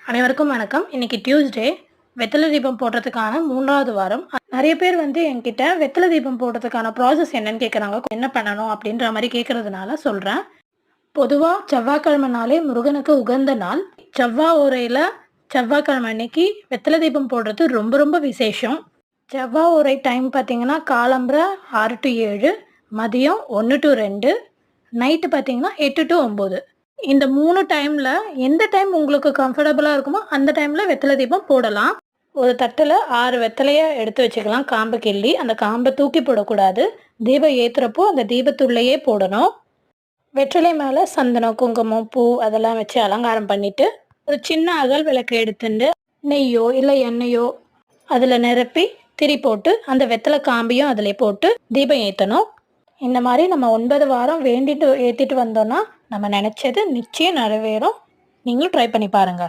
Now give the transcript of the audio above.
அனைவருக்கும் வணக்கம். இன்னைக்கு டியூஸ்டே. வெத்தலை தீபம் போடுறதுக்கான 3வது வாரம். நிறைய பேர் என்கிட்ட வெத்தலை தீபம் போடுறதுக்கான ப்ராசஸ் என்னன்னு கேட்குறாங்க. என்ன பண்ணணும் அப்படின்ற மாதிரி கேட்கறதுனால சொல்கிறேன். பொதுவாக செவ்வாய்க்கிழமைனாலே முருகனுக்கு உகந்த நாள். செவ்வாய் ஓரையில் செவ்வாய்க்கிழமை அன்னைக்கு வெத்தலை தீபம் போடுறது ரொம்ப ரொம்ப விசேஷம். செவ்வாய் ஓரை டைம் பார்த்தீங்கன்னா காலம்பரை 6 to 7, மதியம் 1 to 2, நைட்டு பார்த்தீங்கன்னா 8 to 9. இந்த 3 டைமில் எந்த டைம் உங்களுக்கு கம்ஃபர்டபுளாக இருக்குமோ அந்த டைமில் வெத்தலை தீபம் போடலாம். ஒரு தட்டில் 6 வெத்தலையை எடுத்து வச்சுக்கலாம். காம்பு கிள்ளி அந்த காம்பை தூக்கி போடக்கூடாது. தீபம் ஏற்றுறப்போ அந்த தீபத்துள்ளையே போடணும். வெற்றிலை மேலே சந்தனம், குங்குமம், பூ அதெல்லாம் வச்சு அலங்காரம் பண்ணிவிட்டு ஒரு சின்ன அகல் விளக்கு எடுத்துட்டு நெய்யோ இல்லை எண்ணெயோ அதில் நிரப்பி திரி போட்டு அந்த வெத்தலை காம்பையும் அதில் போட்டு தீபம் ஏற்றணும். இந்த மாதிரி நம்ம 9 வாரம் வேண்டிட்டு ஏற்றிட்டு வந்தோன்னா நம்ம நினச்சது நிச்சயம் நிறைவேறும். நீங்களும் ட்ரை பண்ணி பாருங்கள்.